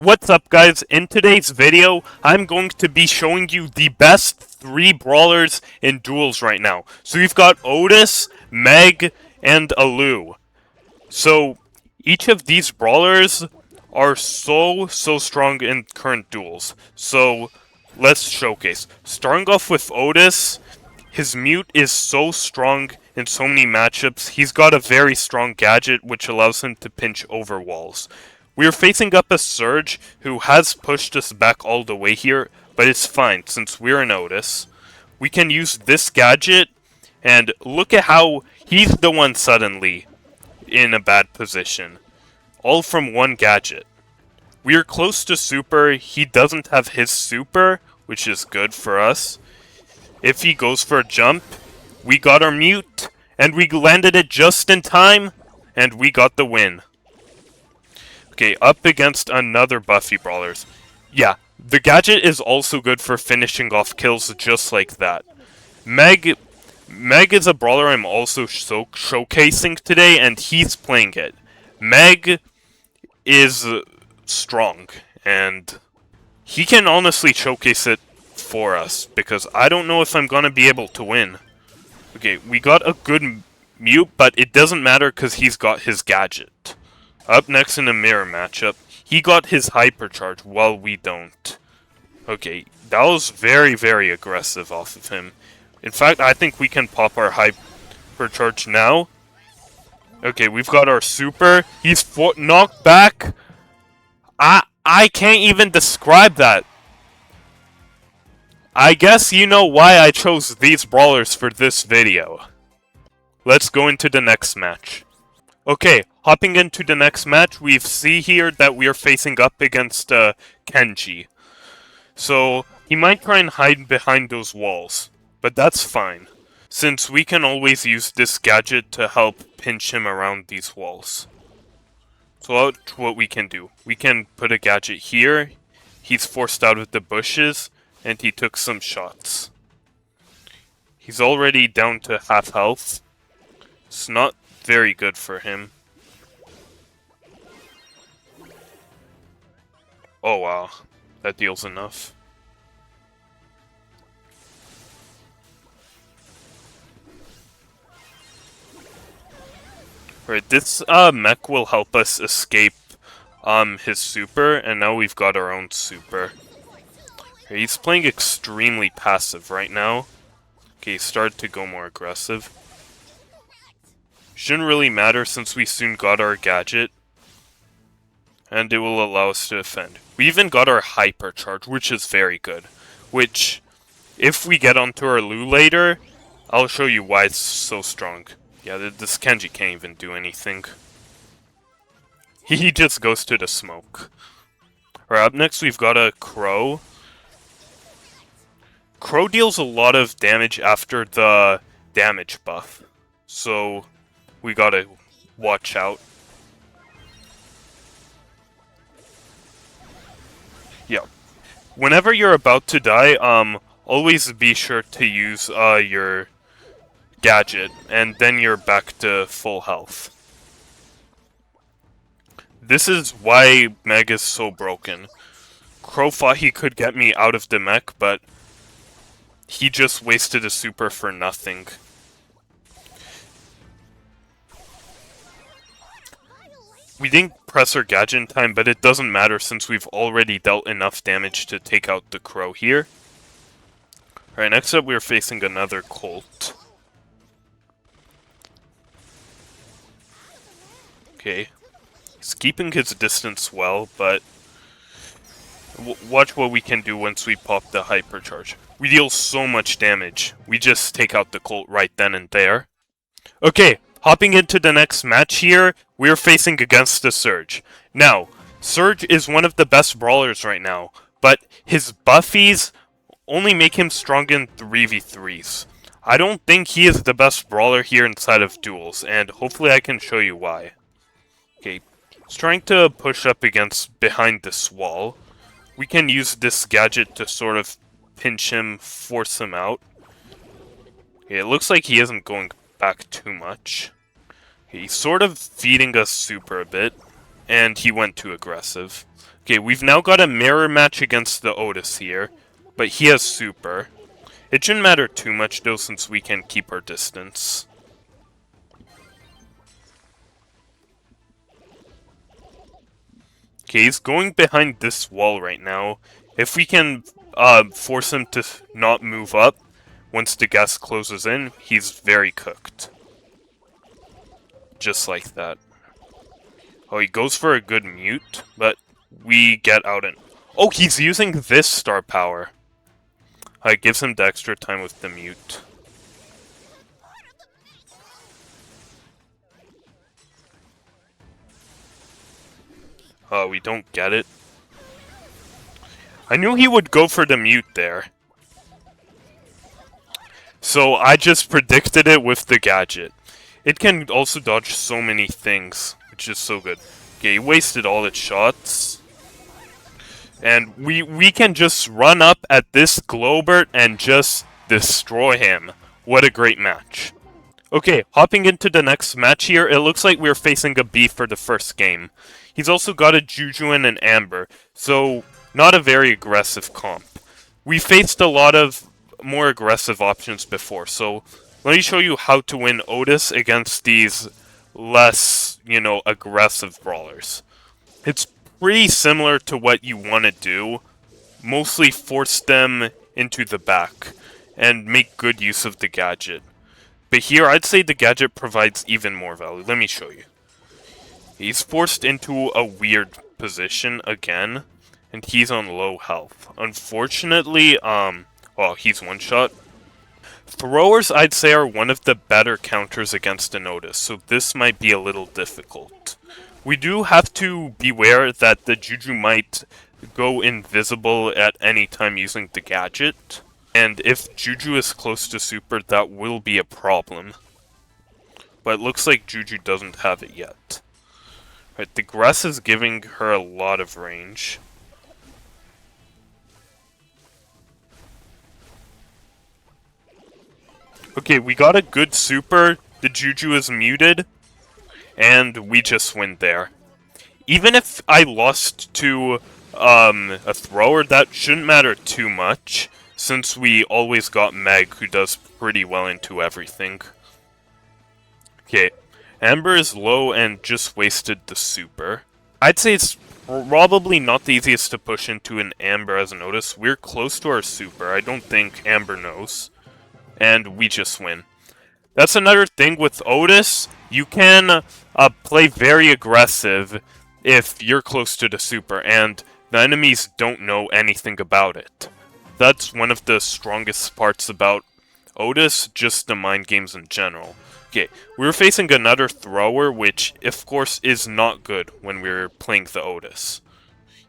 What's up, guys? In today's video, I'm going to be showing you the best 3 brawlers in duels right now. So we've got Otis, Meg, and Alu. So each of these brawlers are so strong in current duels. So let's showcase. Starting off with Otis, his mute is so strong in so many matchups. He's got a very strong gadget which allows him to pinch over walls. We are facing up a Surge who has pushed us back all the way here, but it's fine since we're in Otis. We can use this gadget, and look at how he's the one suddenly in a bad position. All from one gadget. We are close to super. He doesn't have his super, which is good for us. If he goes for a jump, we got our mute, and we landed it just in time, and we got the win. Okay, up against another Buffy brawlers. Yeah, the gadget is also good for finishing off kills just like that. Meg is a brawler I'm also showcasing today, and he's playing it. Meg is strong, and he can honestly showcase it for us, because I don't know if I'm gonna be able to win. Okay, we got a good mute, but it doesn't matter because he's got his gadget. Up next in a mirror matchup, he got his hypercharge while we don't. Okay, that was very aggressive off of him. In fact, I think we can pop our hypercharge now. Okay, we've got our super. He's knocked back. I can't even describe that. I guess you know why I chose these brawlers for this video. Let's go into the next match. Okay, hopping into the next match, we see here that we are facing up against Kenji. So, he might try and hide behind those walls, but that's fine, since we can always use this gadget to help pinch him around these walls. So that's what we can do. We can put a gadget here, he's forced out of the bushes, and he took some shots. He's already down to half health. It's not very good for him. Oh wow, that deals enough. Right, this mech will help us escape his super, and now we've got our own super. Okay, he's playing extremely passive right now. Okay, he started to go more aggressive. Shouldn't really matter since we soon got our gadget. And it will allow us to defend. We even got our hypercharge, which is very good. Which, if we get onto our Lu later, I'll show you why it's so strong. Yeah, this Kenji can't even do anything. He just goes to the smoke. Alright, up next we've got a Crow. Crow deals a lot of damage after the damage buff. So, we gotta watch out. Yeah. Whenever you're about to die, always be sure to use your gadget, and then you're back to full health. This is why Meg is so broken. Crow thought he could get me out of the mech, but he just wasted a super for nothing. We didn't press our gadget in time, but it doesn't matter since we've already dealt enough damage to take out the Crow here. Alright, next up we're facing another Colt. Okay. He's keeping his distance well, but watch what we can do once we pop the hypercharge. We deal so much damage. We just take out the Colt right then and there. Okay, hopping into the next match here, we're facing against the Surge. Now, Surge is one of the best brawlers right now, but his buffies only make him strong in 3v3s. I don't think he is the best brawler here inside of duels, and hopefully I can show you why. Okay, he's trying to push up behind this wall. We can use this gadget to sort of pinch him, force him out. Okay, it looks like he isn't going back too much. He's sort of feeding us super a bit, and he went too aggressive. Okay, we've now got a mirror match against the Otis here, but he has super. It shouldn't matter too much though, since we can keep our distance. Okay, he's going behind this wall right now. If we can force him to not move up once the gas closes in, he's very cooked. Just like that. Oh, he goes for a good mute, but we get out and... Oh, he's using this star power. It gives him the extra time with the mute. We don't get it. I knew he would go for the mute there. So I just predicted it with the gadget. It can also dodge so many things, which is so good. Okay, he wasted all its shots. And we can just run up at this Globert and just destroy him. What a great match. Okay, hopping into the next match here, it looks like we're facing a B for the first game. He's also got a Juju and an Amber, so not a very aggressive comp. We faced a lot of more aggressive options before, so let me show you how to win Otis against these less, aggressive brawlers. It's pretty similar to what you want to do, mostly force them into the back and make good use of the gadget. But here, I'd say the gadget provides even more value. Let me show you. He's forced into a weird position again, and he's on low health. Unfortunately, well, he's one shot. Throwers, I'd say, are one of the better counters against an Otis, so this might be a little difficult. We do have to beware that the Juju might go invisible at any time using the gadget. And if Juju is close to super, that will be a problem. But it looks like Juju doesn't have it yet. Right, the grass is giving her a lot of range. Okay, we got a good super. The Juju is muted. And we just win there. Even if I lost to a thrower, that shouldn't matter too much, since we always got Meg, who does pretty well into everything. Okay, Amber is low and just wasted the super. I'd say it's probably not the easiest to push into an Amber as an Otis. We're close to our super. I don't think Amber knows. And we just win. That's another thing with Otis. You can play very aggressive if you're close to the super, and the enemies don't know anything about it. That's one of the strongest parts about Otis, just the mind games in general. Okay, we're facing another thrower, which, of course, is not good when we're playing the Otis.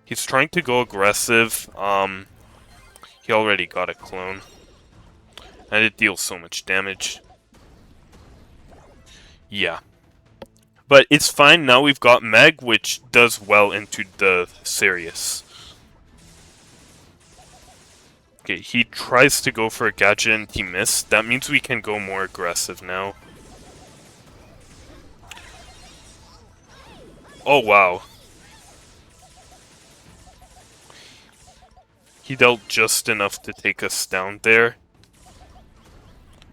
He's trying to go aggressive. He already got a clone. And it deals so much damage. Yeah. But it's fine, now we've got Meg, which does well into the Sirius. Okay, he tries to go for a gadget and he missed. That means we can go more aggressive now. Oh, wow. He dealt just enough to take us down there.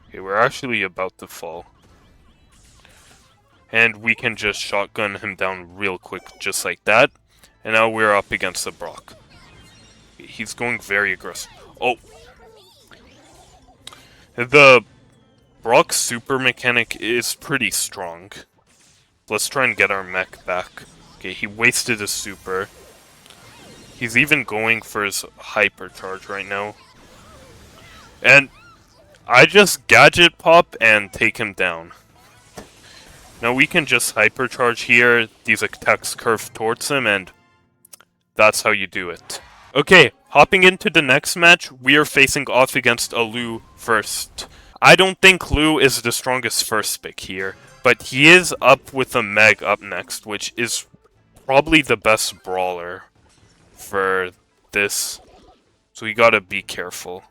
Okay, we're actually about to fall. And we can just shotgun him down real quick, just like that. And now we're up against the Brock. He's going very aggressive. Oh! The Brock super mechanic is pretty strong. Let's try and get our mech back. Okay, he wasted his super. He's even going for his hypercharge right now. And I just gadget pop and take him down. Now we can just hypercharge here, these attacks curve towards him, and that's how you do it. Okay, hopping into the next match, we are facing off against a Lu first. I don't think Lu is the strongest first pick here, but he is up with a Meg up next, which is probably the best brawler for this. So we gotta be careful.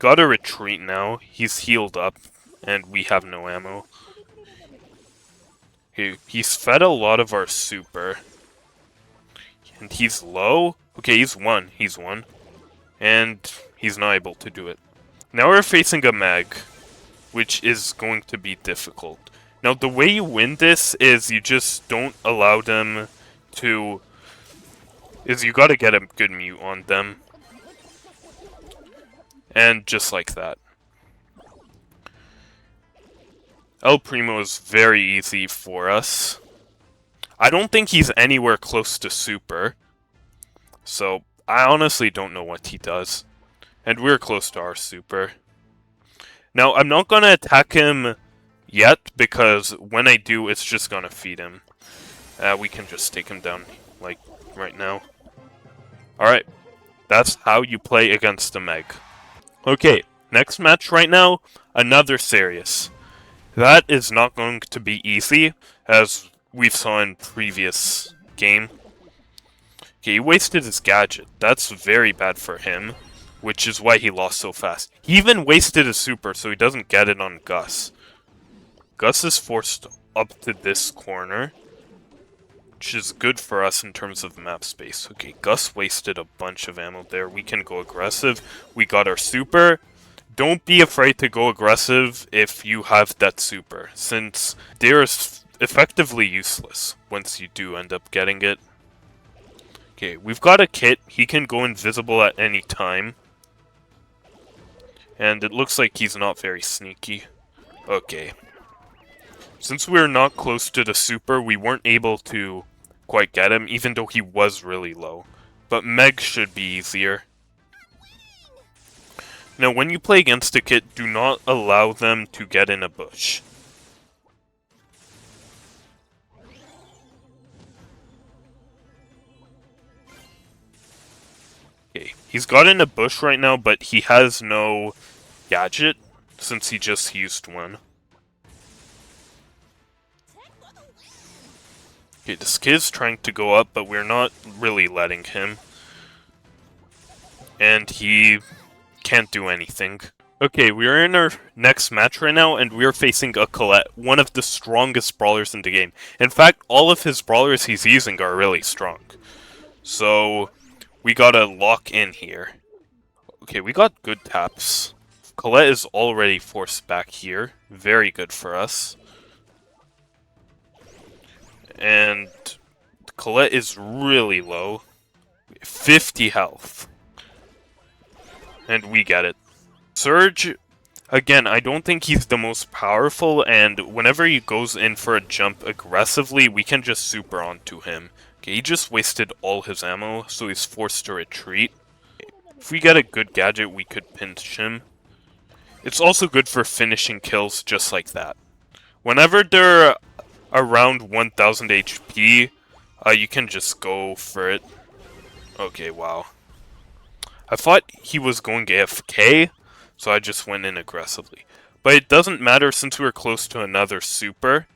Gotta retreat now, he's healed up, and we have no ammo. He's fed a lot of our super. And he's low? Okay, he's one. He's one. And he's not able to do it. Now we're facing a Meg, which is going to be difficult. Now, the way you win this is you just don't allow them to... you gotta get a good mute on them. And just like that. El Primo is very easy for us. I don't think he's anywhere close to super. So, I honestly don't know what he does. And we're close to our super. Now, I'm not gonna attack him yet, because when I do, it's just gonna feed him. We can just take him down, like, right now. Alright. That's how you play against a Meg. Okay, next match right now, another Sirius. That is not going to be easy, as we've saw in previous game. Okay, he wasted his gadget. That's very bad for him, which is why he lost so fast. He even wasted his super, so he doesn't get it on Gus. Gus is forced up to this corner, which is good for us in terms of map space. Okay, Gus wasted a bunch of ammo there. We can go aggressive. We got our super. Don't be afraid to go aggressive if you have that super, since they're effectively useless once you do end up getting it. Okay, we've got a kit. He can go invisible at any time. And it looks like he's not very sneaky. Okay. Since we're not close to the super, we weren't able to quite get him, even though he was really low. But Meg should be easier. Now, when you play against a kit, do not allow them to get in a bush. Okay, he's got in a bush right now, but he has no gadget, since he just used one. Okay, this kid's trying to go up, but we're not really letting him. And he can't do anything. Okay, we're in our next match right now, and we're facing a Colette, one of the strongest brawlers in the game. In fact, all of his brawlers he's using are really strong. So, we gotta lock in here. Okay, we got good taps. Colette is already forced back here. Very good for us. And Colette is really low. 50 health. And we get it. Surge, again, I don't think he's the most powerful, and whenever he goes in for a jump aggressively, we can just super onto him. Okay, he just wasted all his ammo, so he's forced to retreat. If we get a good gadget, we could pinch him. It's also good for finishing kills just like that. Whenever they're around 1000 HP, you can just go for it. Okay, wow. I thought he was going AFK, so I just went in aggressively. But it doesn't matter since we're close to another super,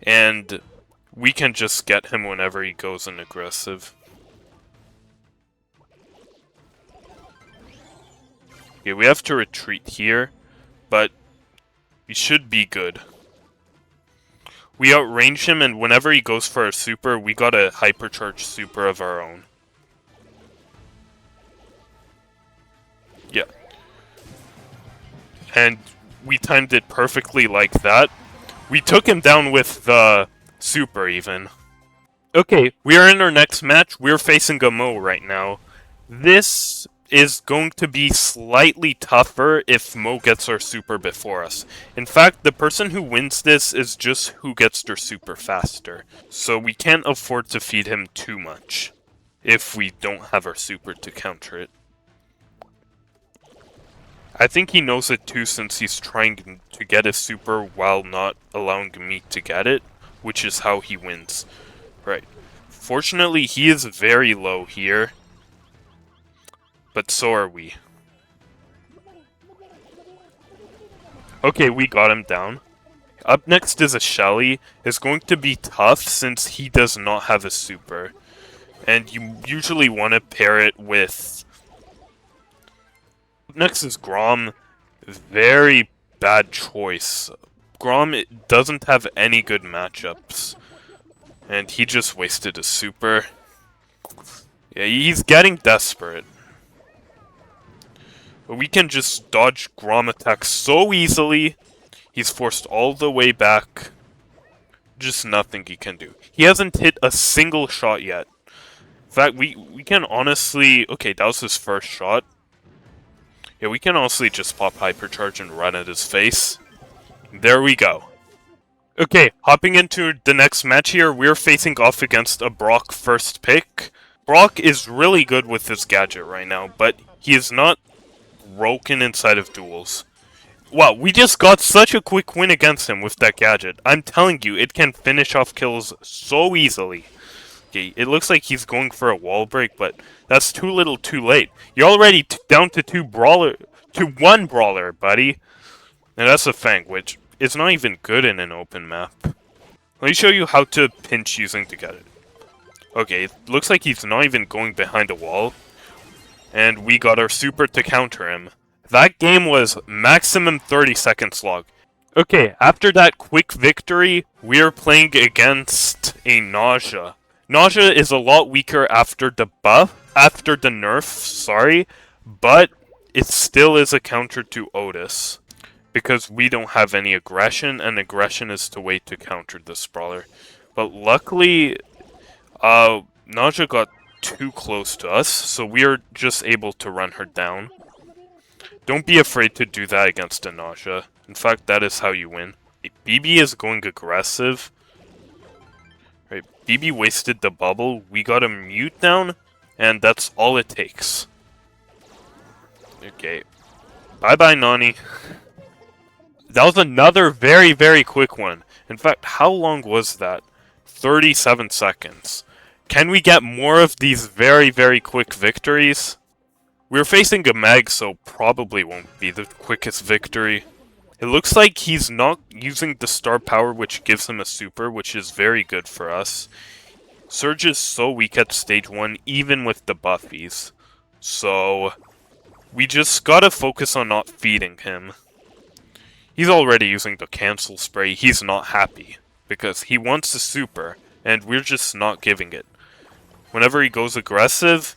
and we can just get him whenever he goes in aggressive. Okay, we have to retreat here, but we should be good. We outrange him, and whenever he goes for a super, we got a hypercharged super of our own. Yeah. And we timed it perfectly like that. We took him down with the super, even. Okay, we are in our next match. We're facing a Mo right now. This is going to be slightly tougher if Mo gets our super before us. In fact, the person who wins this is just who gets their super faster. So we can't afford to feed him too much if we don't have our super to counter it. I think he knows it too, since he's trying to get a super while not allowing me to get it, which is how he wins. Right. Fortunately, he is very low here, but so are we. Okay, we got him down. Up next is a Shelly. It's going to be tough since he does not have a super. And you usually want to pair it with... Next is Grom. Very bad choice. Grom doesn't have any good matchups. And he just wasted a super. Yeah, he's getting desperate. But we can just dodge Grom attacks so easily. He's forced all the way back. Just nothing he can do. He hasn't hit a single shot yet. In fact, we can honestly... Okay, that was his first shot. Yeah, we can honestly just pop Hypercharge and run at his face. There we go. Okay, hopping into the next match here, we're facing off against a Brock first pick. Brock is really good with this gadget right now, but he is not broken inside of duels. Wow, we just got such a quick win against him with that gadget. I'm telling you, it can finish off kills so easily. Okay, it looks like he's going for a wall break, but that's too little too late. You're already down to one brawler, buddy. And that's a Fang, which is not even good in an open map. Let me show you how to pinch using the gadget. Okay, it looks like he's not even going behind a wall. And we got our super to counter him. That game was maximum 30 seconds log. Okay, after that quick victory, we are playing against a Nausea. Nausea is a lot weaker after the nerf, sorry, but it still is a counter to Otis. Because we don't have any aggression, and aggression is the way to counter this brawler. But luckily, Nausea got too close to us, so we are just able to run her down. Don't be afraid to do that against a Nausea. In fact, that is how you win. BB is going aggressive. Right, BB wasted the bubble. We got a mute down, and that's all it takes. Okay. Bye-bye, Nani. That was another very, very quick one. In fact, how long was that? 37 seconds. Can we get more of these very, very quick victories? We're facing a Meg, so probably won't be the quickest victory. It looks like he's not using the star power, which gives him a super, which is very good for us. Surge is so weak at stage 1, even with the buffies. So, we just gotta focus on not feeding him. He's already using the cancel spray. He's not happy, because he wants a super, and we're just not giving it. Whenever he goes aggressive,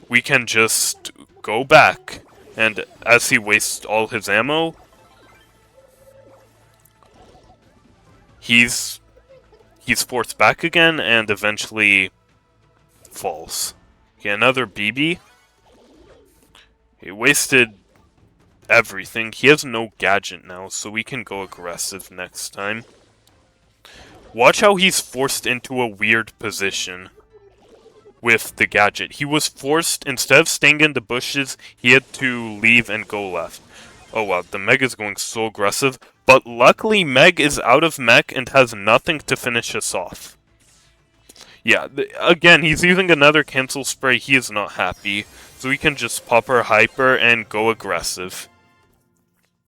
we can just go back, and as he wastes all his ammo, he's forced back again, and eventually falls. Okay, another BB. He wasted everything. He has no gadget now, so we can go aggressive next time. Watch how he's forced into a weird position with the gadget. He was forced, instead of staying in the bushes, he had to leave and go left. Oh wow, the Meg is going so aggressive, but luckily Meg is out of mech and has nothing to finish us off. Yeah, again, he's using another cancel spray. He is not happy, so we can just pop our hyper and go aggressive.